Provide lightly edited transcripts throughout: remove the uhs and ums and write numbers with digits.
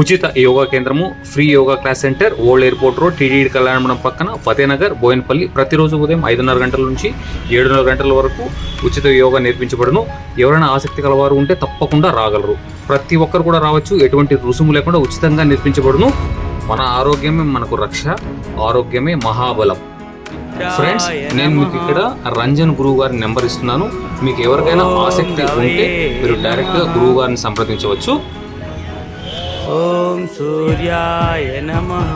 ఉచిత యోగా కేంద్రము, free yoga class centre, old airport road, TTD కళ్యాణమండపం పక్కన, ఫతేనగర్, బోయినపల్లి. ప్రతిరోజు ఉదయం 5:30 గంటల నుంచి 7:30 గంటల వరకు ఉచిత యోగా నేర్పించబడును. ఎవరైనా ఆసక్తి కలవారు ఉంటే తప్పకుండా రాగలరు. ప్రతి ఒక్కరు కూడా రావచ్చు. ఎటువంటి రుసుము లేకుండా ఉచితంగా నేర్పించబడును. మన ఆరోగ్యమే మనకు రక్ష, ఆరోగ్యమే మహాబలం. ఫ్రెండ్స్, నేను మీకు ఇక్కడ రంజన్ గురువు గారి నెంబర్ ఇస్తున్నాను. మీకు ఎవరికైనా ఆసక్తి ఉంటే మీరు డైరెక్ట్గా గురువు గారిని సంప్రదించవచ్చు. ఓం సూర్యాయ నమః.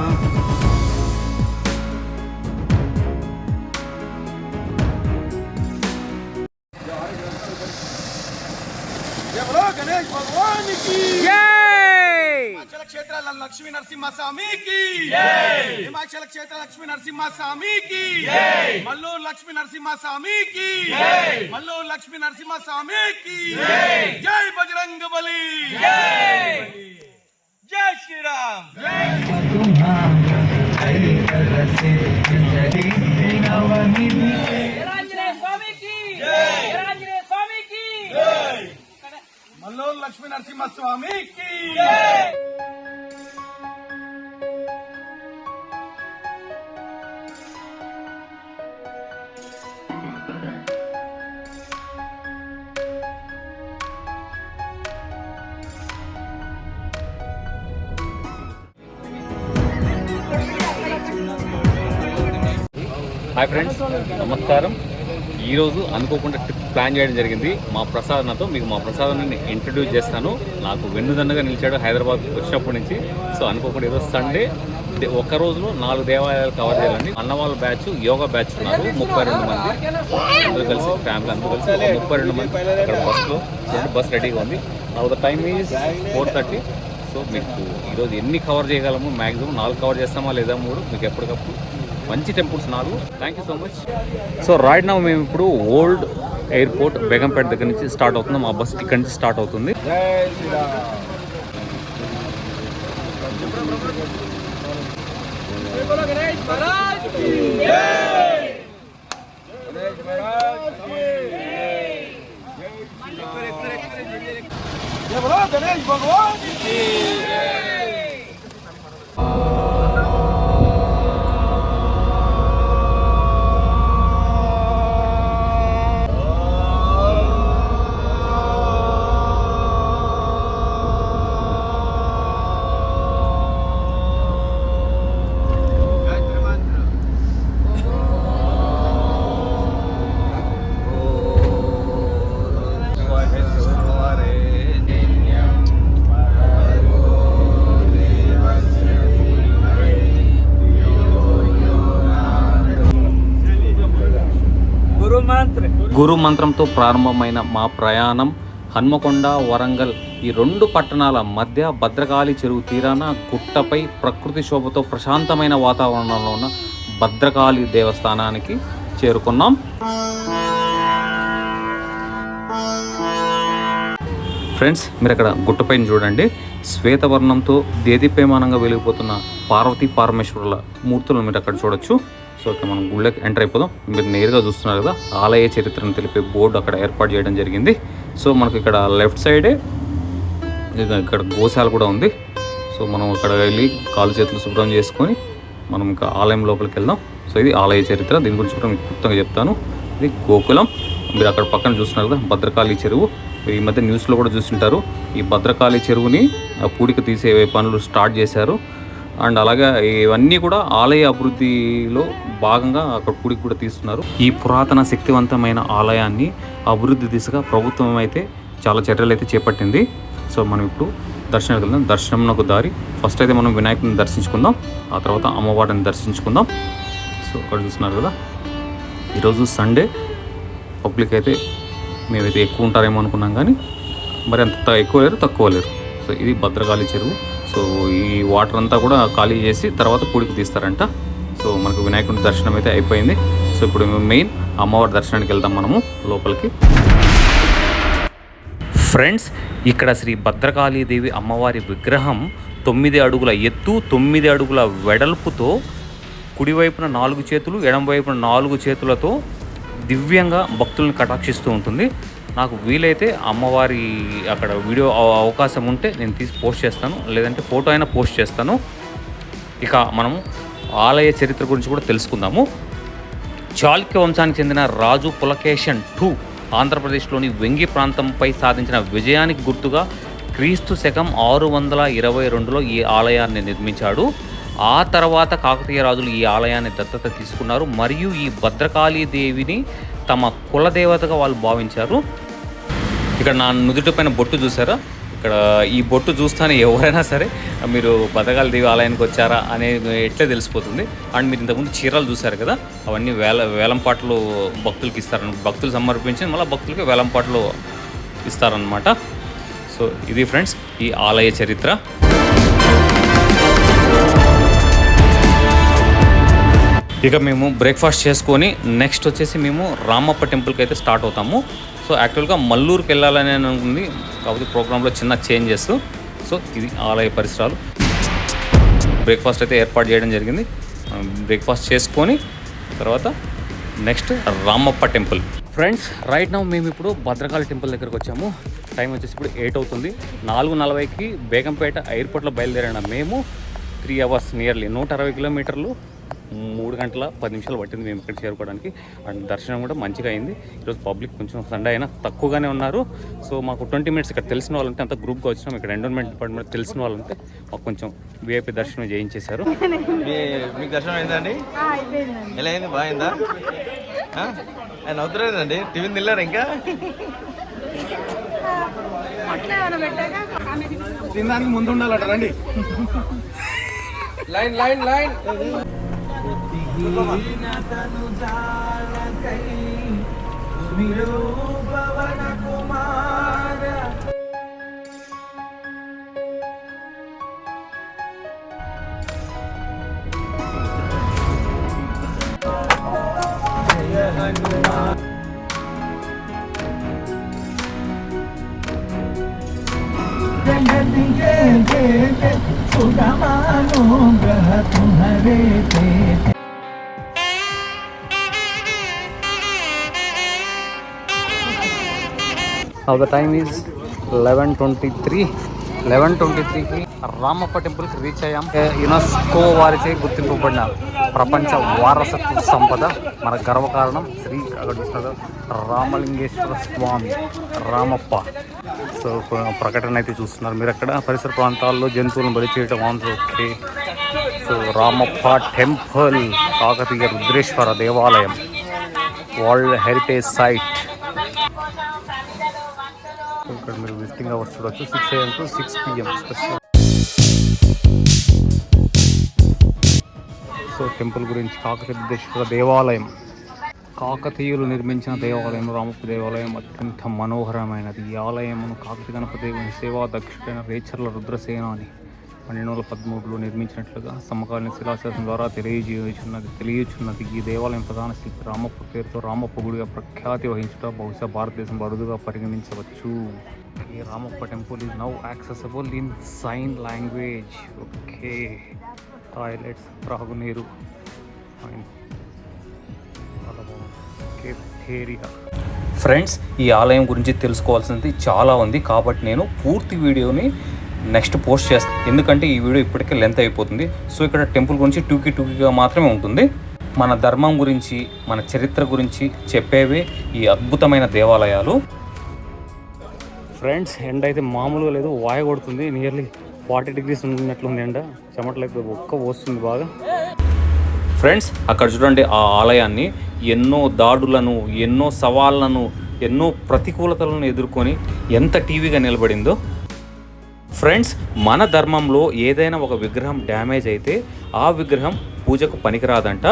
गणेश भगवान की जय. हिमाचल क्षेत्र लक्ष्मी नरसिम्हा स्वामी की जय. हिमाचल क्षेत्र लक्ष्मी नरसिम्हा स्वामी की जय. मल्लूर लक्ष्मी नरसिम्हा स्वामी की जय. मल्लूर लक्ष्मी नरसिम्हा स्वामी की जय. जय बजरंग बली जय. जय श्री राम जय. स्वामी की जय. स्वामी की जय. मल्लूर लक्ष्मी नरसिम्हा स्वामी की जय. హాయ్ ఫ్రెండ్స్, నమస్కారం. ఈరోజు అనుకోకుండా ట్రిప్ ప్లాన్ చేయడం జరిగింది. మా ప్రసాద్ నాతో మీకు మా ప్రసాదాన్ని ఇంట్రడ్యూస్ చేస్తాను. నాకు వెన్నుదన్నగా నిలిచాడు హైదరాబాద్ వచ్చినప్పటి నుంచి. సో అనుకోకుండా ఈరోజు సండే ఒక్క రోజులో 4 దేవాలయాలు కవర్ చేయాలని అన్నవాళ్ళ బ్యాచ్, యోగా బ్యాచ్ ఉన్నారు 32 మంది. అందరూ కలిసి ఫ్యామిలీ అందరూ కలిసి 32 మంది అక్కడ బస్సులో బస్ రెడీగా ఉంది. The time is 4:30. సో మీకు ఈరోజు ఎన్ని కవర్ చేయగలము, మ్యాక్సిమం 4 కవర్ చేస్తామా లేదా 3, మీకు ఎప్పటికప్పుడు మంచి temples 4. Thank you so much. So right now మేము ఇప్పుడు ఓల్డ్ ఎయిర్పోర్ట్ బేగంపేట దగ్గర నుంచి స్టార్ట్ అవుతున్నాం. మా బస్ ఇక్కడి నుంచి స్టార్ట్ అవుతుంది. गणेश भगवान की గురు మంత్రంతో ప్రారంభమైన మా ప్రయాణం హన్మకొండ, వరంగల్ ఈ 2 పట్టణాల మధ్య భద్రకాళి చెరువు తీరాన గుట్టపై ప్రకృతి శోభతో ప్రశాంతమైన వాతావరణంలో ఉన్న భద్రకాళి దేవస్థానానికి చేరుకున్నాం. ఫ్రెండ్స్, మీరు అక్కడ గుట్టపైన చూడండి, శ్వేతవర్ణంతో దేదీప్యమానంగా వెలిగిపోతున్న పార్వతీ పరమేశ్వరుల మూర్తులను మీరు అక్కడ చూడొచ్చు. సో ఇక్కడ మనం గుళ్ళకి ఎంటర్ అయిపోదాం. మీరు నేరుగా చూస్తున్నారు కదా, ఆలయ చరిత్రను తెలిపే బోర్డు అక్కడ ఏర్పాటు చేయడం జరిగింది. సో మనకు ఇక్కడ లెఫ్ట్ సైడే ఇక్కడ గోశాల కూడా ఉంది. సో మనం ఇక్కడ వెళ్ళి కాలు చేతులు శుభ్రం చేసుకొని మనం ఇంకా ఆలయం లోపలికి వెళ్దాం. సో ఇది ఆలయ చరిత్ర, దీని గురించి కూడా మీకు క్లుప్తంగా చెప్తాను. ఇది గోకులం. మీరు అక్కడ పక్కన చూస్తున్నారు కదా భద్రకాళి చెరువు. ఈ మధ్య న్యూస్లో కూడా చూస్తుంటారు. ఈ భద్రకాళి చెరువుని పూడిక తీసే పనులు స్టార్ట్ చేశారు. అండ్ అలాగే ఇవన్నీ కూడా ఆలయ అభివృద్ధిలో భాగంగా అక్కడ పూడికి కూడా తీస్తున్నారు. ఈ పురాతన శక్తివంతమైన ఆలయాన్ని అభివృద్ధి దిశగా ప్రభుత్వం అయితే చాలా చర్యలు అయితే చేపట్టింది. సో మనం ఇప్పుడు దర్శనానికి వెళ్దాం. దర్శనంకు దారి ఫస్ట్ అయితే మనం వినాయకుడిని దర్శించుకుందాం, ఆ తర్వాత అమ్మవారిని దర్శించుకుందాం. సో అక్కడ చూస్తున్నారు కదా, ఈరోజు సండే పబ్లిక్ అయితే మేమైతే ఎక్కువ ఉంటారేమో అనుకున్నాం, కానీ మరి అంత ఎక్కువ లేరు తక్కువ లేరు. సో ఇది భద్రకాళి చెరువు. సో ఈ వాటర్ అంతా కూడా ఖాళీ చేసి తర్వాత పూడికి తీస్తారంట. సో మనకు వినాయకుడి దర్శనం అయితే అయిపోయింది. సో ఇప్పుడు మెయిన్ అమ్మవారి దర్శనానికి వెళ్దాం మనము లోపలికి. ఫ్రెండ్స్, ఇక్కడ శ్రీ భద్రకాళీదేవి అమ్మవారి విగ్రహం 9 అడుగుల ఎత్తు, 9 అడుగుల వెడల్పుతో, కుడివైపున 4 చేతులు, ఎడమవైపున 4 చేతులతో దివ్యంగా భక్తులను కటాక్షిస్తూ ఉంటుంది. నాకు వీలైతే అమ్మవారి అక్కడ వీడియో అవకాశం ఉంటే నేను తీసి పోస్ట్ చేస్తాను, లేదంటే ఫోటో అయినా పోస్ట్ చేస్తాను. ఇక మనము ఆలయ చరిత్ర గురించి కూడా తెలుసుకుందాము. చాళుక్య వంశానికి చెందిన రాజు పులకేశన్ II ఆంధ్రప్రదేశ్లోని వెంగి ప్రాంతంపై సాధించిన విజయానికి గుర్తుగా క్రీస్తు శకం 622లో ఈ ఆలయాన్ని నిర్మించాడు. ఆ తర్వాత కాకతీయ రాజులు ఈ ఆలయాన్ని దత్తత తీసుకున్నారు మరియు ఈ భద్రకాళీదేవిని తమ కులదేవతగా వాళ్ళు భావించారు. ఇక్కడ నా నుదుటి పైన బొట్టు చూసారా? ఇక్కడ ఈ బొట్టు చూస్తానే ఎవరైనా సరే మీరు భద్రకాళీదేవి ఆలయానికి వచ్చారా అనేది ఎట్లే తెలిసిపోతుంది. అండ్ మీరు ఇంతకుముందు చీరలు చూసారు కదా, అవన్నీ వేలంపాట్లు భక్తులకి ఇస్తారని, భక్తులు సమర్పించి మళ్ళీ భక్తులకి వేలంపాట్లు ఇస్తారనమాట. సో ఇది ఫ్రెండ్స్ ఈ ఆలయ చరిత్ర. ఇక మేము బ్రేక్ఫాస్ట్ చేసుకొని నెక్స్ట్ వచ్చేసి మేము రామప్ప టెంపుల్కి అయితే స్టార్ట్ అవుతాము. సో యాక్చువల్గా మల్లూరుకి వెళ్ళాలని అనుకుంది, కాకపోతే ప్రోగ్రాంలో చిన్న చేంజెస్. సో ఇది ఆలయ పరిసరాలు. బ్రేక్ఫాస్ట్ అయితే ఏర్పాటు చేయడం జరిగింది. బ్రేక్ఫాస్ట్ చేసుకొని తర్వాత next Ramappa temple. Friends right now మేము ఇప్పుడు భద్రకాళి టెంపుల్ దగ్గరకు వచ్చాము. టైం వచ్చేసి ఇప్పుడు 8 అవుతుంది. 4:40కి బేగంపేట ఎయిర్పోర్ట్లో బయలుదేరిన మేము 3 అవర్స్ నియర్లీ 160 కిలోమీటర్లు 3 గంటల 10 నిమిషాలు పట్టింది మేము ఇక్కడ చేరుకోవడానికి. అండ్ దర్శనం కూడా మంచిగా అయింది. ఈరోజు పబ్లిక్ కొంచెం సండే అయినా తక్కువగానే ఉన్నారు. సో మాకు 20 మినిట్స్ ఇక్కడ తెలిసిన వాళ్ళు ఉంటే అంత గ్రూప్గా వచ్చినాం. ఇక్కడ ఎండోన్మెంట్ డిపార్ట్మెంట్ తెలిసిన వాళ్ళు ఉంటే మాకు కొంచెం విఐపి దర్శనం చేయించేశారు. మీకు దర్శనం అయిందండి? ఎలా అయింది? బాగుందా? ఆయన అవుతులేదండి, టిఫిన్ తినలేరు ఇంకా? తినడానికి ముందు ఉండాలట రండి. Line line line. Now the time is 11:23. 11:23కి రామప్ప టెంపుల్కి రీచ్ అయ్యాం. యునెస్కో వారిచే గుర్తింపబడిన ప్రపంచ వారసత్వ సంపద. మన గర్వకారణం శ్రీ అక్కడ రామలింగేశ్వర స్వామి రామప్ప. సో ప్రకటన అయితే చూస్తున్నారు మీరు అక్కడ. పరిసర ప్రాంతాల్లో జంతువులను బలి చేయడం okay. So Ramappa temple Kakatiya Rudreshwara దేవాలయం వరల్డ్ హెరిటేజ్ సైట్. ఇక్కడ మీరు విజిటింగ్ అవర్స్ చూడవచ్చు. 6 AM to 6 PM special. So temple గురించి కాకతీయ దేవాలయం, కాకతీయులు నిర్మించిన దేవాలయం రామప్ప దేవాలయం అత్యంత మనోహరమైనది. ఈ ఆలయమును కాకతీయ గణపతి దేవుని సేవా దక్షుడైన రేచర్ల రుద్రసేనాని 1213లో నిర్మించినట్లుగా సమకాలీన శిలాశాసనం ద్వారా తెలియచున్నది. ఈ దేవాలయం ప్రధాన శిల్పి రామప్ప పేరుతో రామప్ప గుడిగా ప్రఖ్యాతి వహించడం బహుశా భారతదేశం అరుదుగా పరిగణించవచ్చు. ఈ Ramappa temple is now accessible in sign language. Okay. Toilets, త్రాగునీరు, ఫ్రెండ్స్ ఈ ఆలయం గురించి తెలుసుకోవాల్సింది చాలా ఉంది. కాబట్టి నేను పూర్తి వీడియోని నెక్స్ట్ పోస్ట్ చేస్తాను, ఎందుకంటే ఈ వీడియో ఇప్పటికే లెంత్ అయిపోతుంది. సో ఇక్కడ టెంపుల్ గురించి టూకీగా మాత్రమే ఉంటుంది. మన ధర్మం గురించి, మన చరిత్ర గురించి చెప్పేవే ఈ అద్భుతమైన దేవాలయాలు. ఫ్రెండ్స్ ఎండ అయితే మామూలుగా లేదు, వాయ కొడుతుంది. నియర్లీ 40 degrees ఉన్నట్లుంది ఎండ. చెమటలైతే వస్తుంది బాగా. ఫ్రెండ్స్ అక్కడ చూడండి ఆ ఆలయాన్ని ఎన్నో దాడులను, ఎన్నో సవాళ్లను, ఎన్నో ప్రతికూలతలను ఎదుర్కొని ఎంత టీవీగా నిలబడిందో. ఫ్రెండ్స్ మన ధర్మంలో ఏదైనా ఒక విగ్రహం డ్యామేజ్ అయితే ఆ విగ్రహం పూజకు పనికిరాదంట.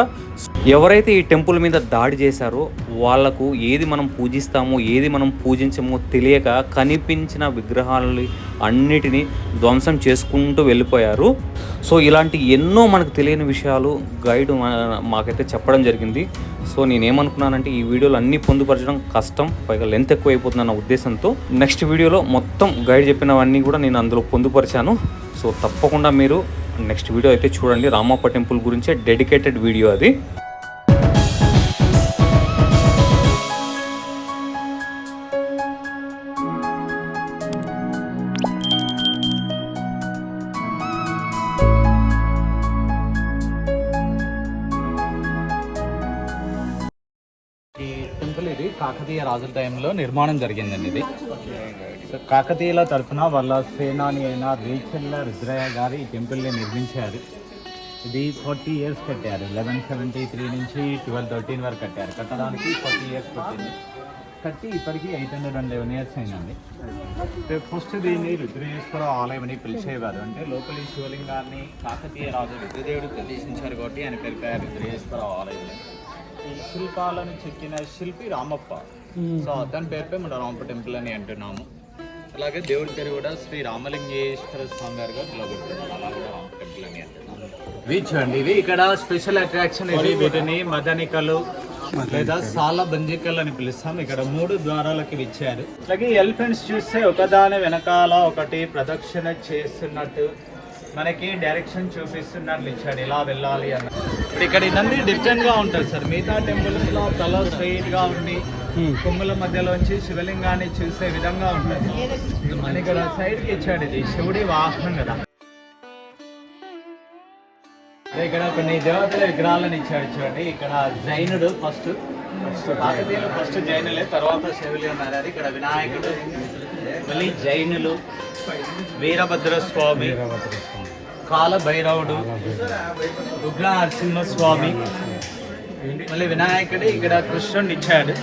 ఎవరైతే ఈ టెంపుల్ మీద దాడి చేశారో వాళ్లకు ఏది మనం పూజిస్తామో ఏది మనం పూజించమో తెలియక కనిపించిన విగ్రహాలని అన్నిటినీ ధ్వంసం చేసుకుంటూ వెళ్ళిపోయారు. సో ఇలాంటి ఎన్నో మనకు తెలియని విషయాలు గైడ్ మాకైతే చెప్పడం జరిగింది. సో నేనేమనుకున్నానంటే ఈ వీడియోలు అన్నీ పొందుపరచడం కష్టం, పైగా లెంత్ ఎక్కువ అయిపోతుందన్న ఉద్దేశంతో నెక్స్ట్ వీడియోలో మొత్తం గైడ్ చెప్పినవన్నీ కూడా నేను అందులో పొందుపరిచాను. సో తప్పకుండా మీరు నెక్స్ట్ వీడియో అయితే చూడండి. రామప్ప టెంపుల్ గురించే డెడికేటెడ్ వీడియో అది. కాకతీయ రాజుల టైంలో నిర్మాణం జరిగిందండి ఇది. సో కాకతీయుల తరఫున వాళ్ళ సేనాని అయిన రేచల్ల రుద్రయ్య గారు ఈ టెంపుల్ని నిర్మించారు. ఇది 40 years కట్టారు. 1173 నుంచి 1213 వరకు కట్టారు. కట్టడానికి 40 years పట్టింది. కట్టి ఇప్పటికీ 811 years అయిందండి. ఫస్ట్ దీన్ని రుద్రేశ్వర ఆలయం అని పిలిచేవారు. అంటే లోపలి శివలింగాన్ని కాకతీయ రాజు రుద్రదేవుడు ప్రతిష్ఠించారు కాబట్టి ఆయన పేరు రుద్రేశ్వర ఆలయం. ఈ శిల్పాలను చెక్కిన శిల్పి రామప్ప. సో అతని పేరుపై మన రామప్ప టెంపుల్ అని అంటున్నాము. అలాగే దేవుడి పేరు కూడా శ్రీ రామలింగేశ్వర స్వామి గారుగా పిలువబడుతున్నారు. అలాగే రామప్ప టెంపుల్ అని అంటున్నాము. ఇవి చూడండి, ఇవి ఇక్కడ స్పెషల్ అట్రాక్షన్. ఇవి వీటిని మదనికలు లేదా సాల బంజికలు అని పిలుస్తాం. ఇక్కడ 3 ద్వారాలకి ఇచ్చారు. అలాగే ఎలిఫెంట్స్ చూస్తే ఒకదాని వెనకాల ఒకటి ప్రదక్షిణ చేస్తున్నట్టు మనకి డైరెక్షన్ చూపిస్తున్నట్లు ఇచ్చాడు, ఇలా వెళ్ళాలి అన్న. ఇప్పుడు ఇక్కడ నంది డిఫరెంట్ గా ఉంటుంది సార్. మిగతా టెంపుల్స్ లో తల స్ట్రైట్ గా ఉండి కొమ్ముల మధ్యలోంచి శివలింగాన్ని చూసే విధంగా ఉంటుంది. మన ఇక్కడ సైడ్ కి ఇచ్చాడు, ఇది శివుడి వాహనం కదా. ఇక్కడ కొన్ని దేవతల విగ్రహాలను ఇచ్చాడు చూడండి. ఇక్కడ జైనుడు ఫస్ట్ కాకతీయులు ఫస్ట్ జైనులే, తర్వాత శివులు ఉన్నారు. ఇక్కడ వినాయకుడు, మళ్ళీ జైనులు, వీరభద్ర స్వామి, కాల భైరవుడు, ఉగ్ర నరసింహస్వామి, మళ్ళీ వినాయకుడు. ఇక్కడ కృష్ణుడిని ఇచ్చాడు.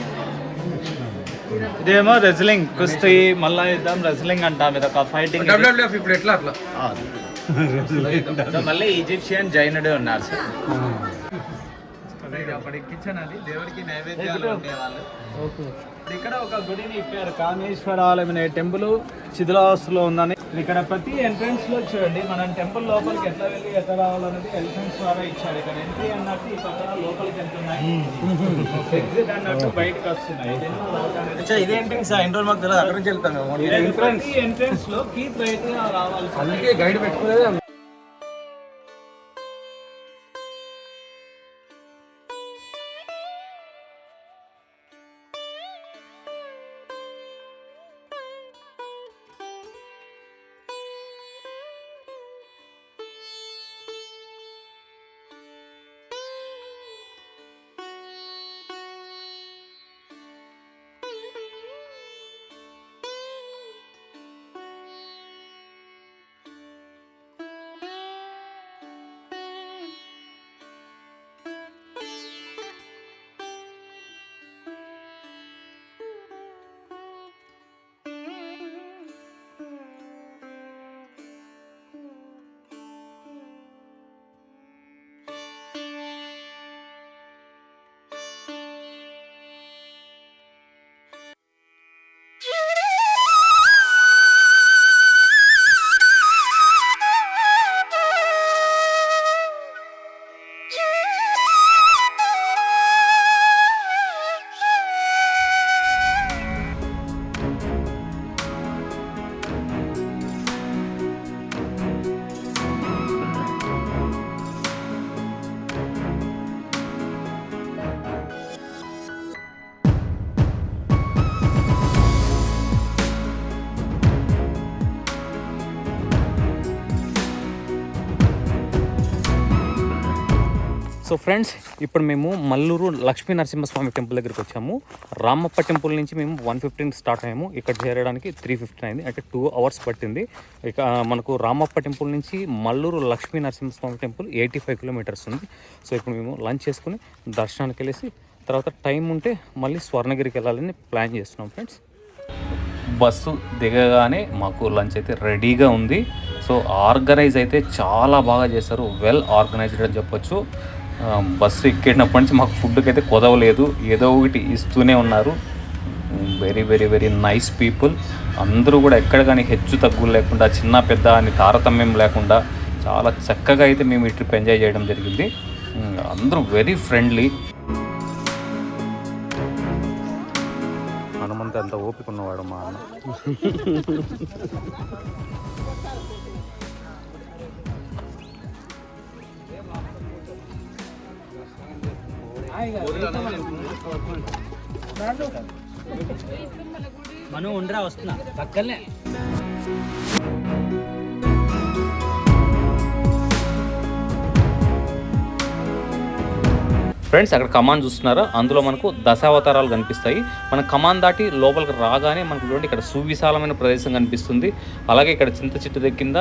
ఇదేమో రెజ్లింగ్, కుస్తీ, మళ్ళా యుద్ధం, రెజ్లింగ్ అంటాం. ఇది ఒక ఫైటింగ్. ఇప్పుడు ఎట్లా అట్లా మళ్ళీ ఈజిప్షియన్ జైనుడు ఉన్నారు సార్. అప్పటి కిచెన్ అది దేవుడికి నైవేద్యాలు ఉండేవాళ్ళు. ఇక్కడ ఒక గుడిని ఇప్పారు, కామేశ్వర ఆలయం అనే టెంపుల్ శిథిలావస్థలో ఉందని. ఇక్కడ ప్రతి ఎంట్రన్స్ లో చూడండి, మనం టెంపుల్ లోపలికి ఎట్లా వెళ్ళి ఎట్లా రావాలనేది ఎలిఫెంట్స్ ద్వారా ఇచ్చారు. ఇక్కడ ఎంట్రీ అన్నట్టు ఈ పక్కన లోపలికి వెళ్తున్నాయి, ఎగ్జిట్ అన్నట్టు బయటకు వస్తున్నాయి. ఇదేంటి సార్, ఇంట్లో మాకు తెలియదు, అక్కడి నుంచి వెళ్తాను. ప్రతి ఎంట్రన్స్ లో కీప్ రైట్ గా రావాలి. అందుకే గైడ్ పెట్టుకునేది. సో ఫ్రెండ్స్, ఇప్పుడు మేము మల్లూరు లక్ష్మీ నరసింహస్వామి టెంపుల్ దగ్గరికి వచ్చాము. రామప్ప టెంపుల్ నుంచి మేము 1:15 స్టార్ట్ అయ్యాము. ఇక్కడ చేరడానికి 3:15 అయింది, అంటే 2 hours పట్టింది. ఇక మనకు రామప్ప టెంపుల్ నుంచి మల్లూరు లక్ష్మీ నరసింహస్వామి టెంపుల్ 85 kilometers ఉంది. సో ఇప్పుడు మేము లంచ్ చేసుకుని దర్శనానికి వెళ్ళేసి తర్వాత టైం ఉంటే మళ్ళీ స్వర్ణగిరికి వెళ్ళాలని ప్లాన్ చేస్తున్నాం ఫ్రెండ్స్. బస్సు దిగగానే మాకు లంచ్ అయితే రెడీగా ఉంది. సో ఆర్గనైజ్ అయితే చాలా బాగా చేశారు, వెల్ ఆర్గనైజ్డ్ అని చెప్పొచ్చు. బస్సు ఎక్కినప్పటి నుంచి మాకు ఫుడ్కి అయితే కొదవలేదు, ఏదో ఒకటి ఇస్తూనే ఉన్నారు. Very very very nice people. అందరూ కూడా ఎక్కడ కానీ హెచ్చు తగ్గులు లేకుండా, చిన్న పెద్ద అని తారతమ్యం లేకుండా చాలా చక్కగా అయితే మేము ఈ ట్రిప్ ఎంజాయ్ చేయడం జరిగింది. అందరూ వెరీ ఫ్రెండ్లీ. హనుమంతు అంత ఓపిక ఉన్నవాడు మా అన్న. మనం ఉండరా వస్తున్నా పక్కనే. ఫ్రెండ్స్ అక్కడ కమాన్ చూస్తున్నారా, అందులో మనకు దశావతారాలు కనిపిస్తాయి. మన కమాన్ దాటి లోపలికి రాగానే మనకు చూడండి ఇక్కడ సువిశాలమైన ప్రదేశం కనిపిస్తుంది. అలాగే ఇక్కడ చింత చెట్టు కింద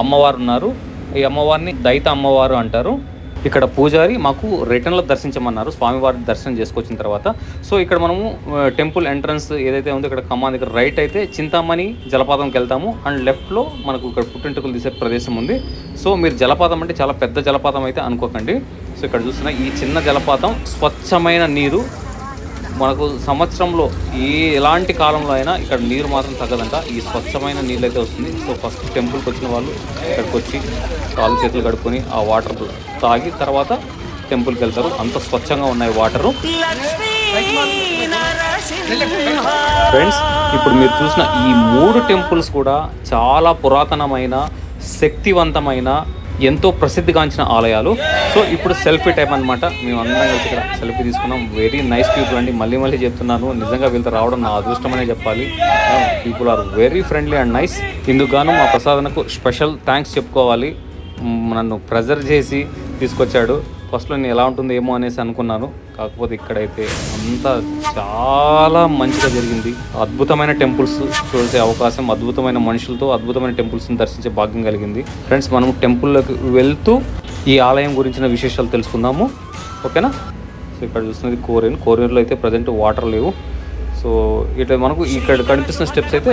అమ్మవారు ఉన్నారు. ఈ అమ్మవారిని దైత అమ్మవారు అంటారు. ఇక్కడ పూజారి మాకు రిటర్న్లో దర్శించమన్నారు స్వామివారిని దర్శనం చేసుకొచ్చిన తర్వాత. సో ఇక్కడ మనము టెంపుల్ ఎంట్రన్స్ ఏదైతే ఉందో ఇక్కడ కమాన్ దగ్గర రైట్ అయితే చింతామణి జలపాతంకి వెళ్తాము. అండ్ లెఫ్ట్లో మనకు ఇక్కడ పుట్టింటికలు తీసే ప్రదేశం ఉంది. సో మీరు జలపాతం అంటే చాలా పెద్ద జలపాతం అయితే అనుకోకండి. సో ఇక్కడ చూస్తున్న ఈ చిన్న జలపాతం స్వచ్ఛమైన నీరు. మనకు సంవత్సరంలో ఎలాంటి కాలంలో అయినా ఇక్కడ నీరు మాత్రం తగ్గదంట. ఈ స్వచ్ఛమైన నీళ్ళు అయితే వస్తుంది. సో ఫస్ట్ టెంపుల్కి వచ్చిన వాళ్ళు ఇక్కడికి వచ్చి కాళ్ళు చేతులు కడుక్కొని ఆ వాటర్ తాగి తర్వాత టెంపుల్కి వెళ్తారు. అంత స్వచ్ఛంగా ఉన్నాయి వాటరు. ఫ్రెండ్స్ ఇప్పుడు మీరు చూసిన ఈ 3 టెంపుల్స్ కూడా చాలా పురాతనమైన, శక్తివంతమైన, ఎంతో ప్రసిద్ధిగాంచిన ఆలయాలు. సో ఇప్పుడు సెల్ఫీ టైం అనమాట. మేము అందరం కలిసి ఇక్కడ సెల్ఫీ తీసుకున్నాం. వెరీ నైస్ పీపుల్ అండి. మళ్ళీ చెప్తున్నాను, నిజంగా వీళ్ళతో రావడం నా అదృష్టమనే చెప్పాలి. People are very friendly and nice. ఇందుకు గాను మా ప్రసాదనకు స్పెషల్ థ్యాంక్స్ చెప్పుకోవాలి. నన్ను ప్రెజర్ చేసి తీసుకొచ్చాడు. ఫస్ట్లో నేను ఎలా ఉంటుందో ఏమో అనేసి అనుకున్నాను. కాకపోతే ఇక్కడైతే అంతా చాలా మంచిగా జరిగింది. అద్భుతమైన టెంపుల్స్ చూసే అవకాశం, అద్భుతమైన మనుషులతో అద్భుతమైన టెంపుల్స్ని దర్శించే భాగ్యం కలిగింది. ఫ్రెండ్స్ మనం టెంపుల్లోకి వెళ్తూ ఈ ఆలయం గురించిన విశేషాలు తెలుసుకుందాము. ఓకేనా? సో ఇక్కడ చూస్తున్నది కోరేరులో అయితే ప్రజెంట్ వాటర్ లేవు. సో ఇట్లా మనకు ఇక్కడ కనిపిస్తున్న స్టెప్స్ అయితే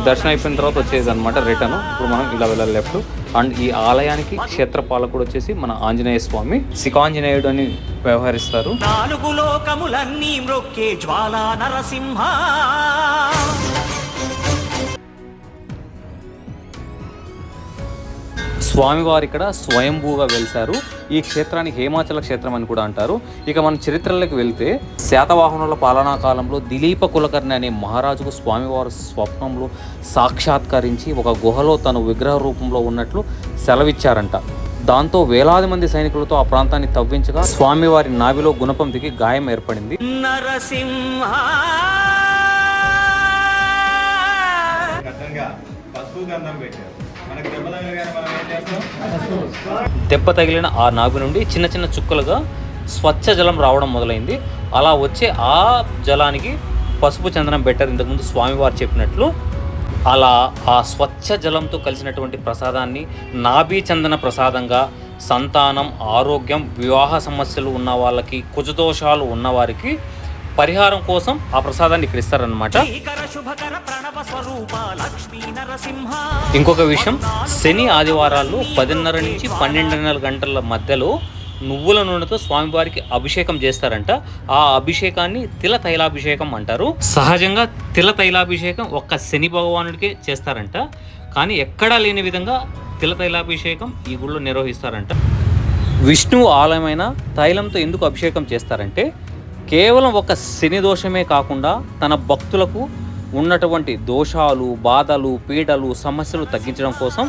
దర్శనం అయిపోయిన తర్వాత వచ్చేది అనమాట రిటర్న్. ఇప్పుడు మనం ఇలా వెళ్ళాలి లెఫ్ట్. అండ్ ఈ ఆలయానికి క్షేత్రపాలకుడు వచ్చేసి మన ఆంజనేయ స్వామి, శిఖాంజనేయుడు అని వ్యవహరిస్తారు. 4 లోకములన్నీ మ్రొక్కే జ్వాలా నరసింహ. స్వామివారు ఇక్కడ స్వయంభూగా వెలిశారు. ఈ క్షేత్రాన్ని హేమాచల క్షేత్రం అని కూడా అంటారు. ఇక మన చరిత్రలోకి వెళ్తే శాతవాహనుల పాలనా కాలంలో దిలీప కులకర్ణి అనే మహారాజుకు స్వామివారు స్వప్నంలో సాక్షాత్కరించి ఒక గుహలో తను విగ్రహ రూపంలో ఉన్నట్లు సెలవిచ్చారంట. దాంతో వేలాది మంది సైనికులతో ఆ ప్రాంతాన్ని తవ్వించగా స్వామివారి నాభిలో గుణపం దిగి గాయం ఏర్పడింది. నరసింహ దెబ్బ తగిలిన ఆ నాభి నుండి చిన్న చిన్న చుక్కలుగా స్వచ్ఛ జలం రావడం మొదలైంది. అలా వచ్చే ఆ జలానికి పసుపు చందనం పెట్టారు ఇంతకుముందు స్వామివారు చెప్పినట్లు. అలా ఆ స్వచ్ఛ జలంతో కలిసినటువంటి ప్రసాదాన్ని నాభి చందన ప్రసాదంగా సంతానం, ఆరోగ్యం, వివాహ సమస్యలు ఉన్న వాళ్ళకి, కుజదోషాలు ఉన్నవారికి పరిహారం కోసం ఆ ప్రసాదాన్ని ఇక్కడ ఇస్తారనమాట. ఇంకొక విషయం, శని ఆదివారాల్లో 10:30 నుంచి 12:30 గంటల మధ్యలో నువ్వుల నూనెతో స్వామివారికి అభిషేకం చేస్తారంట. ఆ అభిషేకాన్ని తిల తైలాభిషేకం అంటారు. సహజంగా తిల తైలాభిషేకం ఒక్క శని భగవానుడికే చేస్తారంట. కానీ ఎక్కడా లేని విధంగా తిల తైలాభిషేకం ఈ గుళ్ళో నిర్వహిస్తారంట. విష్ణువు ఆలయమైన తైలంతో ఎందుకు అభిషేకం చేస్తారంటే కేవలం ఒక శని దోషమే కాకుండా తన భక్తులకు ఉన్నటువంటి దోషాలు, బాధలు, పీడలు, సమస్యలు తగ్గించడం కోసం,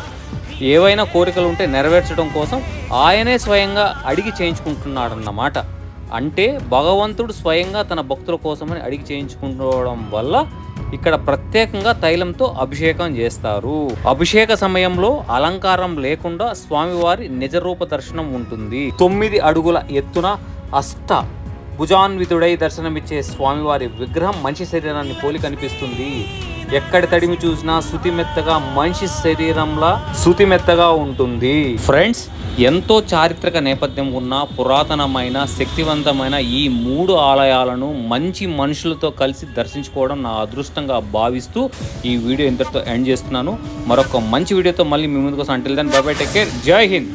ఏవైనా కోరికలు ఉంటే నెరవేర్చడం కోసం ఆయనే స్వయంగా అడిగి చేయించుకుంటున్నాడన్నమాట. అంటే భగవంతుడు స్వయంగా తన భక్తుల కోసమని అడిగి చేయించుకోవడం వల్ల ఇక్కడ ప్రత్యేకంగా తైలంతో అభిషేకం చేస్తారు. అభిషేక సమయంలో అలంకారం లేకుండా స్వామివారి నిజరూప దర్శనం ఉంటుంది. 9 అడుగుల ఎత్తున భుజాన్వితుడై దర్శనమిచ్చే స్వామివారి విగ్రహం మనిషి శరీరాన్ని పోలి కనిపిస్తుంది. ఎక్కడ తడిమి చూసినా శుతిమెత్తగా మనిషి శరీరంలా శుతిమెత్తగా ఉంటుంది. ఫ్రెండ్స్, ఎంతో చారిత్రక నేపథ్యం ఉన్న పురాతనమైన, శక్తివంతమైన ఈ 3 ఆలయాలను మంచి మనుషులతో కలిసి దర్శించుకోవడం నా అదృష్టంగా భావిస్తూ ఈ వీడియో ఇంతటితో ఎండ్ చేస్తున్నాను. మరొక మంచి వీడియోతో మళ్ళీ మీ ముందుకు వస్తాను. Until then bye bye, take care, Jai Hind.